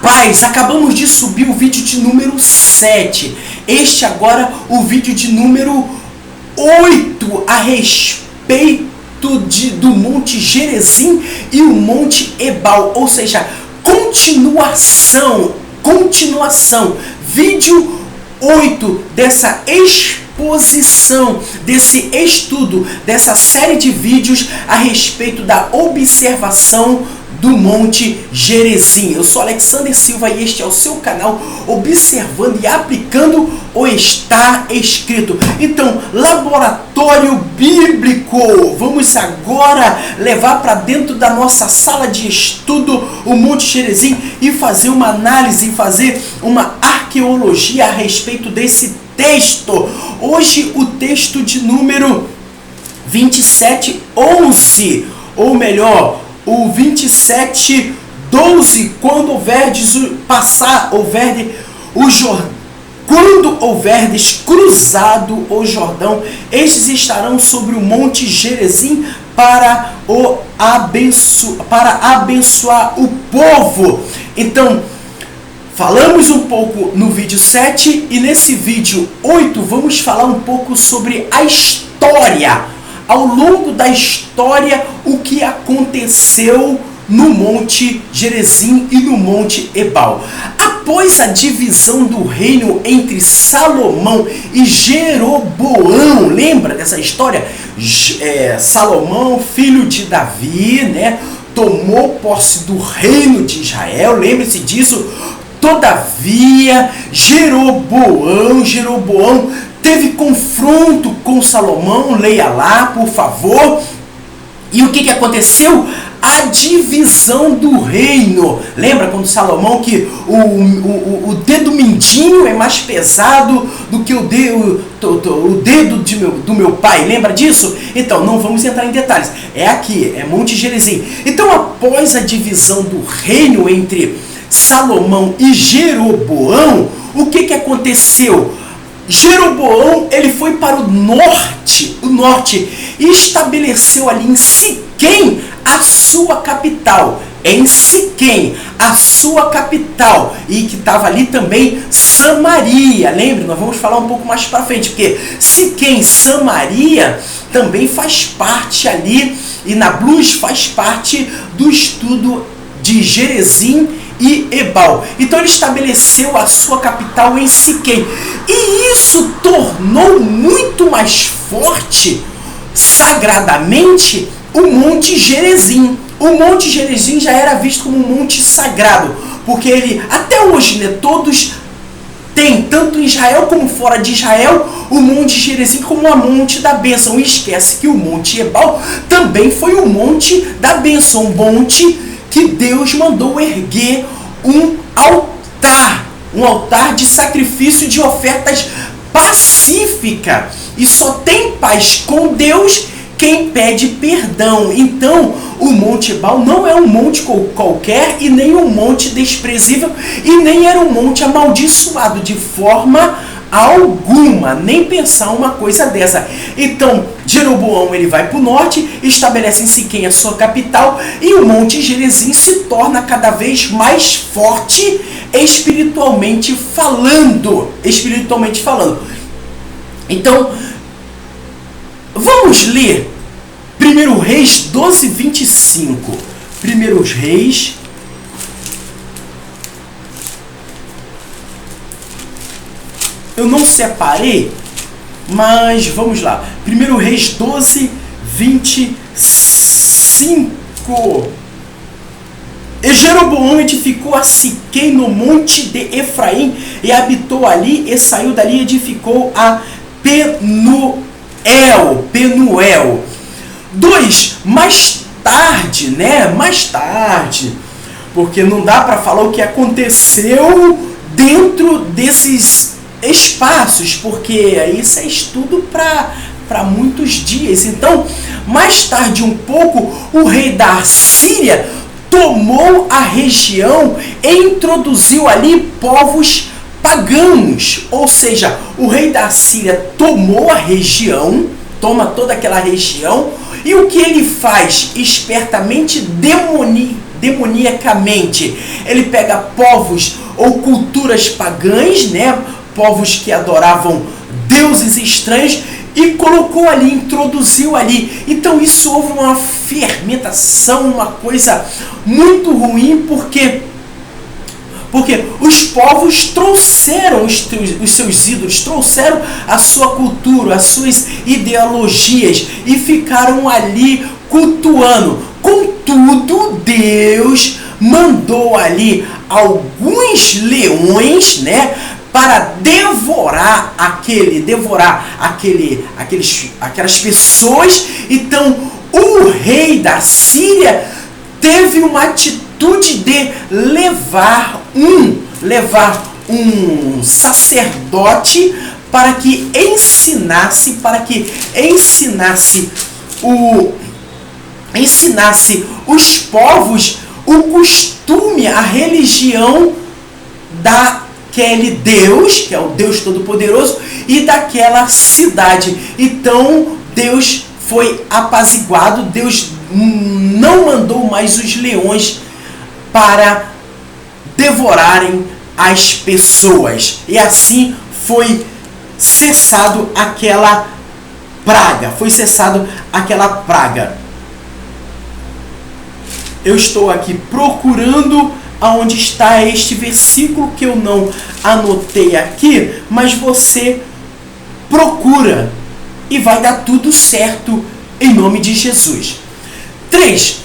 paz, acabamos de subir o vídeo de número 7. Este agora o vídeo de número 8 a respeito do Monte Gerizim e o Monte Ebal, ou seja, continuação, vídeo 8 dessa exposição, desse estudo, dessa série de vídeos a respeito da observação do Monte Gerizim. Eu sou Alexander Silva e este é o seu canal Observando e Aplicando o Está Escrito. Então, laboratório bíblico. Vamos agora levar para dentro da nossa sala de estudo o Monte Gerizim e fazer uma análise, fazer uma arqueologia a respeito desse texto. Hoje o texto de número 27:11, ou melhor, o 27:12, quando houverdes quando houverdes cruzado o Jordão, estes estarão sobre o Monte Gerizim para abençoar o povo. Então, falamos um pouco no vídeo 7 e nesse vídeo 8 vamos falar um pouco sobre a história. Ao longo da história, o que aconteceu no Monte Gerizim e no Monte Ebal. Após a divisão do reino entre Salomão e Jeroboão, lembra dessa história? Salomão, filho de Davi, né, tomou posse do reino de Israel, lembre-se disso. Todavia, Jeroboão teve confronto com Salomão, leia lá, por favor. E o que aconteceu? A divisão do reino. Lembra quando Salomão que o dedo mindinho é mais pesado do que o dedo do meu pai? Lembra disso? Então, não vamos entrar em detalhes. É aqui, é Monte Gerizim. Então, após a divisão do reino entre Salomão e Jeroboão, o que aconteceu? Jeroboão, ele foi para o norte e estabeleceu ali em Siquém a sua capital. Em Siquém, a sua capital, e que estava ali também Samaria. Lembre, nós vamos falar um pouco mais para frente, porque Siquém, Samaria também faz parte ali, e Nablus faz parte do estudo de Gerizim e Ebal. Então ele estabeleceu a sua capital em Siquém. E isso tornou muito mais forte, sagradamente, o Monte Gerizim. O Monte Gerizim já era visto como um monte sagrado, porque ele, até hoje, né, todos têm, tanto em Israel como fora de Israel, o Monte Gerizim como a monte da bênção. E esquece que o Monte Ebal também foi o monte da bênção, um monte que Deus mandou erguer um altar de sacrifício de ofertas pacífica. E só tem paz com Deus quem pede perdão. Então, o Monte Ebal não é um monte qualquer e nem um monte desprezível e nem era um monte amaldiçoado de forma alguma, nem pensar uma coisa dessa. Então, Jeroboão, ele vai para o norte, estabelece em Siquém a sua capital, e o Monte Gerizim se torna cada vez mais forte espiritualmente falando. Então, vamos ler 1 Reis 12:25. 1 Reis. Eu não separei, mas vamos lá. 1 Reis 12:25. E Jeroboão edificou a Siquém no monte de Efraim e habitou ali, e saiu dali e edificou a Penuel. 2. Mais tarde, porque não dá para falar o que aconteceu dentro desses espaços, porque isso é estudo para muitos dias. Então, mais tarde um pouco, o rei da Assíria tomou a região e introduziu ali povos pagãos. Ou seja, o rei da Assíria tomou a região, toma toda aquela região, e o que ele faz? Espertamente demoniacamente. Ele pega povos ou culturas pagãs, né? Povos que adoravam deuses estranhos, e colocou ali, introduziu ali. Então isso houve uma fermentação, uma coisa muito ruim, porque os povos trouxeram os seus ídolos, trouxeram a sua cultura, as suas ideologias, e ficaram ali cultuando. Contudo, Deus mandou ali alguns leões, né, para devorar aquelas pessoas. Então o rei da Síria teve uma atitude de levar um sacerdote para que ensinasse os povos o costume, a religião daquele Deus, que é o Deus Todo-Poderoso, e daquela cidade. Então Deus foi apaziguado, Deus não mandou mais os leões para devorarem as pessoas. E assim foi cessado aquela praga. Eu estou aqui procurando aonde está este versículo, que eu não anotei aqui, mas você procura e vai dar tudo certo em nome de Jesus. 3.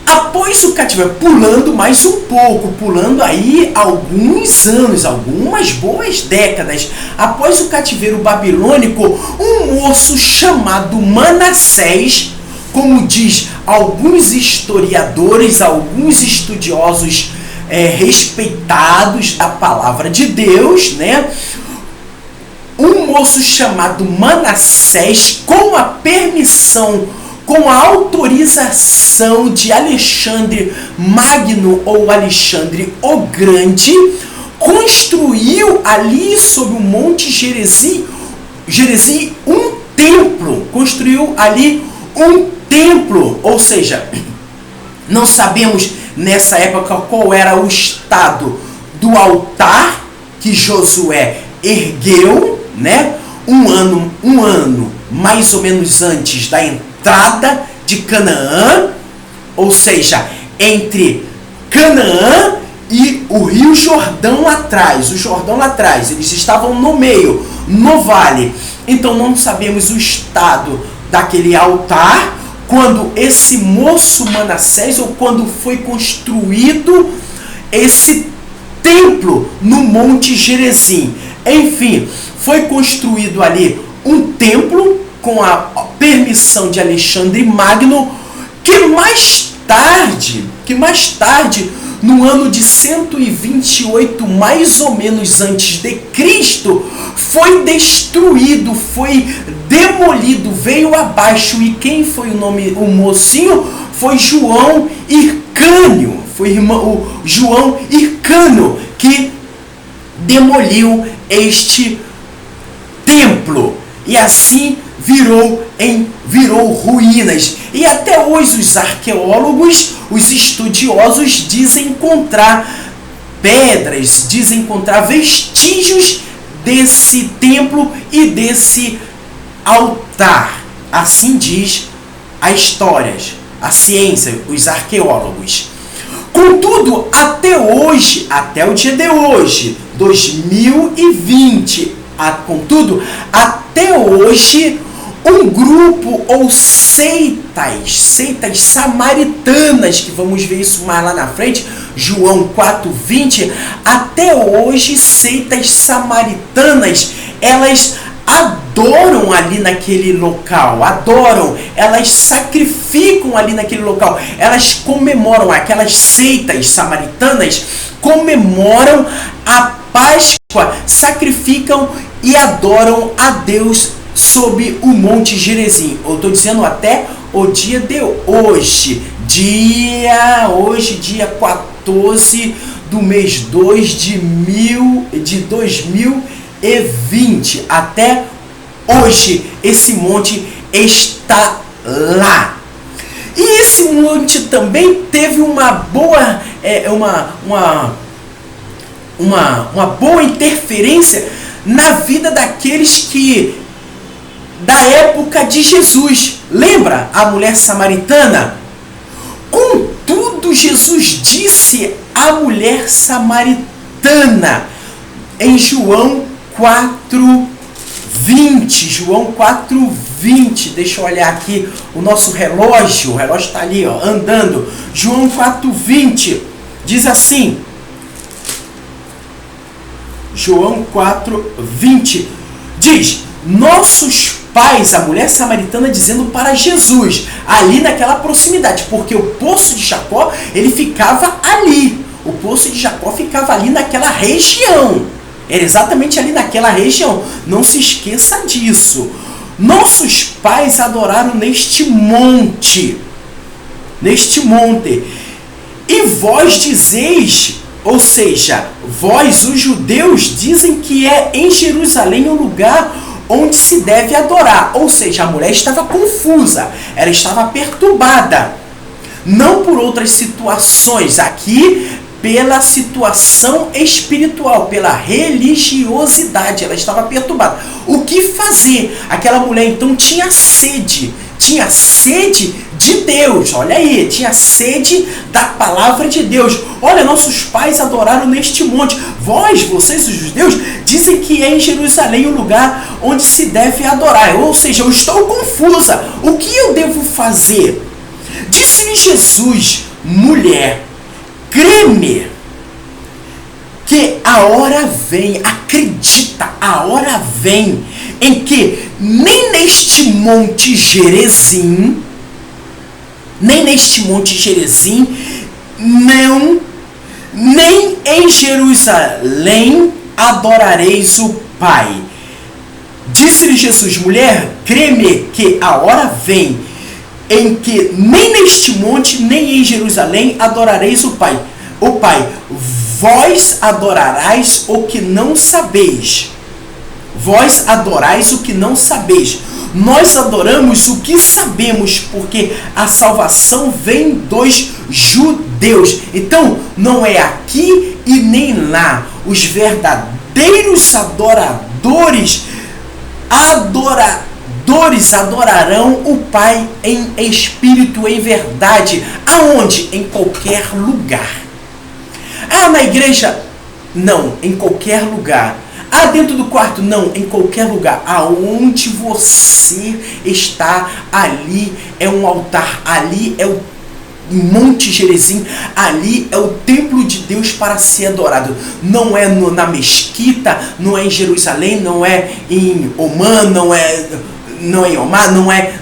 Após o cativeiro, pulando mais um pouco, pulando aí alguns anos, algumas boas décadas, após o cativeiro babilônico, um moço chamado Manassés, como diz alguns historiadores, alguns estudiosos respeitados da palavra de Deus, né? Um moço chamado Manassés, com a permissão, com a autorização de Alexandre Magno ou Alexandre o Grande, construiu ali sobre o Monte Gerizim um templo. Construiu ali um templo, ou seja, não sabemos nessa época qual era o estado do altar que Josué ergueu, né? Um ano mais ou menos antes da entrada de Canaã, ou seja, entre Canaã e o Rio Jordão lá atrás. Eles estavam no meio, no vale. Então não sabemos o estado daquele altar quando esse moço Manassés, ou quando foi construído esse templo no Monte Gerizim. Enfim, foi construído ali um templo com a permissão de Alexandre Magno, que mais tarde, no ano de 128, mais ou menos antes de Cristo, foi destruído, foi demolido, veio abaixo. E quem foi o mocinho? Foi João Hircânio, o João Hircânio, que demoliu este templo. E assim virou ruínas. E até hoje os arqueólogos, os estudiosos dizem encontrar pedras, dizem encontrar vestígios desse templo e desse altar. Assim diz a história, a ciência, os arqueólogos. Contudo, até hoje, até o dia de hoje, 2020, contudo, até hoje, um grupo ou seitas samaritanas, que vamos ver isso mais lá na frente, João 4:20, até hoje seitas samaritanas, elas adoram ali naquele local, elas sacrificam ali naquele local, elas comemoram, aquelas seitas samaritanas comemoram a Páscoa, sacrificam e adoram a Deus sob o Monte Gerizim. Eu estou dizendo até o dia de hoje, dia 14 do mês 2 de 2020. Até hoje esse monte está lá. E esse monte também teve uma boa, uma boa interferência na vida daqueles que da época de Jesus. Lembra a mulher samaritana? Contudo, Jesus disse à mulher samaritana em João 4:20. João 4:20. Deixa eu olhar aqui o nosso relógio. O relógio está ali, ó, andando. João 4:20 diz assim. João 4:20 diz: nossos pais, a mulher samaritana dizendo para Jesus, ali naquela proximidade, porque o poço de Jacó, ele ficava ali. O poço de Jacó ficava ali naquela região. Era exatamente ali naquela região. Não se esqueça disso. Nossos pais adoraram neste monte. Neste monte. E vós dizeis, ou seja, vós, os judeus, dizem que é em Jerusalém o lugar onde se deve adorar. Ou seja, a mulher estava confusa, ela estava perturbada. Não por outras situações, aqui pela situação espiritual, pela religiosidade, ela estava perturbada. O que fazer? Aquela mulher então tinha sede de Deus, olha aí, tinha sede da palavra de Deus. Olha, nossos pais adoraram neste monte. Vocês, os judeus, dizem que é em Jerusalém o lugar onde se deve adorar. Ou seja, eu estou confusa. O que eu devo fazer? Disse-lhe Jesus, mulher, crê-me, que a hora vem, acredita, a hora vem, em que nem neste monte Gerizim, não, nem em Jerusalém adorareis o Pai. Disse-lhe Jesus, mulher, crê-me que a hora vem, em que nem neste monte, nem em Jerusalém adorareis o Pai. O Pai, vós adorarás o que não sabeis. Vós adorais o que não sabeis. Nós adoramos o que sabemos, porque a salvação vem dos judeus. Então, não é aqui e nem lá. Os verdadeiros adoradores adorarão o Pai em espírito e em verdade. Aonde? Em qualquer lugar. Ah, na igreja? Não, em qualquer lugar. Ah, dentro do quarto? Não, em qualquer lugar. Aonde você está, ali é um altar, ali é o Monte Gerizim, ali é o templo de Deus para ser adorado. Não é na mesquita, não é em Jerusalém, não é em Omã, não é em Omar,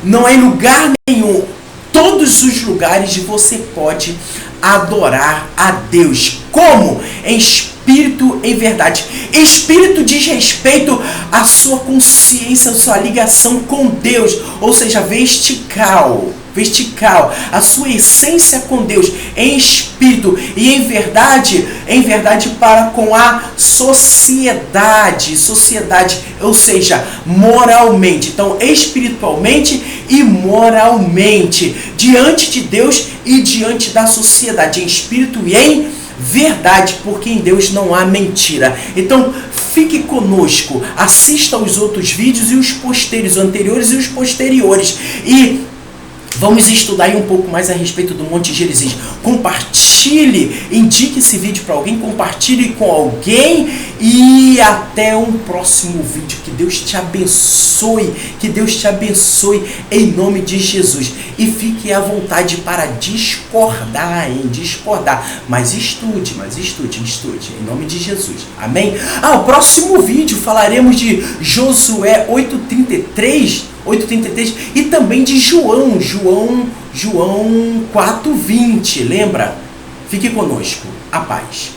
não é em lugar nenhum. Todos os lugares você pode adorar a Deus. Como? Em espírito, em verdade. Espírito diz respeito à sua consciência, à sua ligação com Deus, ou seja, vertical, a sua essência com Deus, em espírito e em verdade para com a sociedade, ou seja, moralmente. Então, espiritualmente e moralmente, diante de Deus e diante da sociedade, em espírito e em verdade, porque em Deus não há mentira. Então, fique conosco, assista aos outros vídeos e os anteriores e os posteriores, e vamos estudar aí um pouco mais a respeito do Monte Gerizim. Compartilhe, indique esse vídeo para alguém, compartilhe com alguém e até um próximo vídeo. Que Deus te abençoe, em nome de Jesus. E fique à vontade para discordar, mas estude, em nome de Jesus. Amém? O próximo vídeo falaremos de Josué 8:33 e também de João 4:20, lembra? Fique conosco, a paz.